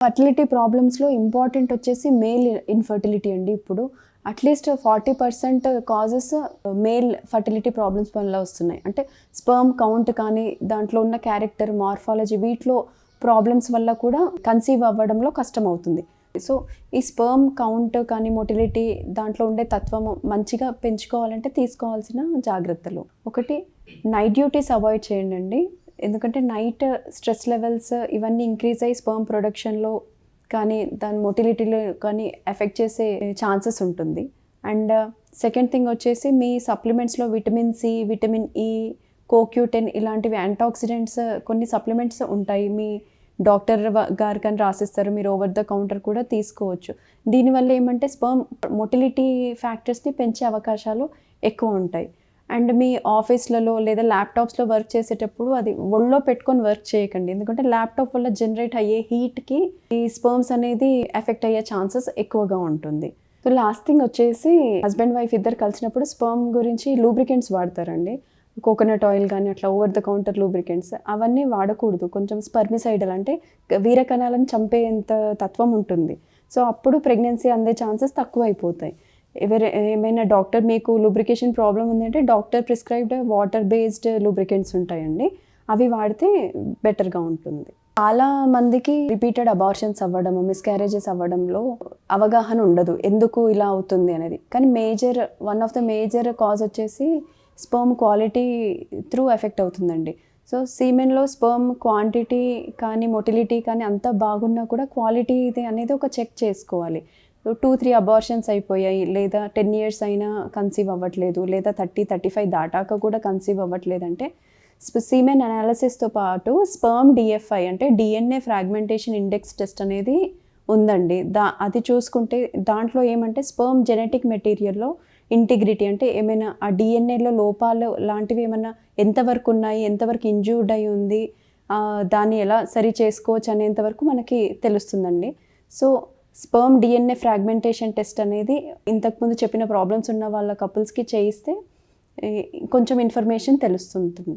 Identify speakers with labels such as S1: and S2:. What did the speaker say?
S1: Fertility ప్రాబ్లమ్స్‌లో important వచ్చేసి male infertility అండి. ఇప్పుడు at least 40% causes male fertility problems వల్ల వస్తున్నాయి. అంటే స్పెర్మ్ కౌంట్ కానీ, దాంట్లో ఉన్న క్యారెక్టర్, మార్ఫాలజీ వీటిలో ప్రాబ్లమ్స్ వల్ల కూడా కన్సీవ్ అవ్వడంలో కష్టమవుతుంది. సో, ఈ స్పెర్మ్ కౌంట్ కానీ, మొటిలిటీ దాంట్లో ఉండే తత్వము మంచిగా పెంచుకోవాలంటే తీసుకోవాల్సిన జాగ్రత్తలు. ఒకటి, నైట్ డ్యూటీస్ అవాయిడ్ చేయండండి. ఎందుకంటే నైట్ స్ట్రెస్ లెవెల్స్ ఇవన్నీ ఇంక్రీజ్ అయ్యి స్పెర్మ్ ప్రొడక్షన్‌లో కానీ, దాని మొటిలిటీలో కానీ ఎఫెక్ట్ చేసే ఛాన్సెస్ ఉంటుంది. అండ్ సెకండ్ థింగ్ వచ్చేసి మీ సప్లిమెంట్స్‌లో vitamin C, vitamin E, CoQ10 ఇలాంటివి యాంటాక్సిడెంట్స్ కొన్ని సప్లిమెంట్స్ ఉంటాయి. మీ డాక్టర్ గారు కానీ రాసిస్తారు. మీరు ఓవర్ ద కౌంటర్ కూడా తీసుకోవచ్చు. దీనివల్ల ఏమంటే స్పెర్మ్ మొటిలిటీ ఫ్యాక్టర్స్‌ని పెంచే అవకాశాలు ఎక్కువ ఉంటాయి. అండ్ మీ ఆఫీస్‌లలో లేదా ల్యాప్‌టాప్స్‌లో వర్క్ చేసేటప్పుడు అది ఒళ్ళో పెట్టుకొని వర్క్ చేయకండి. ఎందుకంటే ల్యాప్‌టాప్ వల్ల జనరేట్ అయ్యే హీట్‌కి ఈ స్పెర్మ్స్ అనేది ఎఫెక్ట్ అయ్యే ఛాన్సెస్ ఎక్కువగా ఉంటుంది. సో, లాస్ట్ థింగ్ వచ్చేసి హస్బెండ్, వైఫ్ ఇద్దరు కలిసినప్పుడు స్పెర్మ్ గురించి లూబ్రికెంట్స్ వాడతారండి. కోకోనట్ ఆయిల్ కానీ అట్లా ఓవర్ ద కౌంటర్ లూబ్రికెంట్స్ అవన్నీ వాడకూడదు. కొంచెం స్పర్మిసైడల్ అంటే వీర కణాలను చంపేంత తత్వం ఉంటుంది. సో, అప్పుడు ప్రెగ్నెన్సీ అందే ఛాన్సెస్ తక్కువైపోతాయి. ఏమైనా డాక్టర్ మీకు లూబ్రికేషన్ ప్రాబ్లమ్ ఉందంటే doctor prescribed water based lubricants ఉంటాయండి. అవి వాడితే బెటర్‌గా ఉంటుంది. చాలా మందికి రిపీటెడ్ అబార్షన్స్ అవ్వడము, మిస్‌క్యారేజెస్ అవ్వడంలో అవగాహన ఉండదు. ఎందుకు ఇలా అవుతుంది అనేది. కానీ one of the major cause వచ్చేసి స్పెర్మ్ క్వాలిటీ త్రూ ఎఫెక్ట్ అవుతుందండి. సో, సీమెన్‌లో స్పెర్మ్ క్వాంటిటీ కానీ, మొటిలిటీ కానీ అంతా బాగున్నా కూడా క్వాలిటీ ఇది అనేది ఒక చెక్ చేసుకోవాలి. 2-3 అబార్షన్స్ అయిపోయాయి, లేదా 10 ఇయర్స్ అయినా కన్సీవ్ అవ్వట్లేదు, లేదా 30-35 దాటాక కూడా కన్సీవ్ అవ్వట్లేదంటే సీమెన్ అనాలిసిస్‌తో పాటు స్పెర్మ్ DFI అంటే DNA ఫ్రాగ్మెంటేషన్ ఇండెక్స్ టెస్ట్ అనేది ఉందండి. అది చూసుకుంటే దాంట్లో ఏమంటే స్పెర్మ్ జెనెటిక్ మెటీరియల్‌లో ఇంటిగ్రిటీ అంటే ఏమైనా ఆ DNAలో లోపాలు లాంటివి ఏమన్నా ఎంతవరకు ఉన్నాయి, ఎంతవరకు ఇంజ్యూర్డ్ అయి ఉంది, దాన్ని ఎలా సరి చేసుకోవచ్చు అనేంత వరకు మనకి తెలుస్తుందండి. So, sperm DNA fragmentation test అనేది ఇంతకుముందు చెప్పిన ప్రాబ్లమ్స్ ఉన్న వాళ్ళ కపుల్స్‌కి చేయిస్తే కొంచెం ఇన్ఫర్మేషన్ తెలుస్తుంటుంది.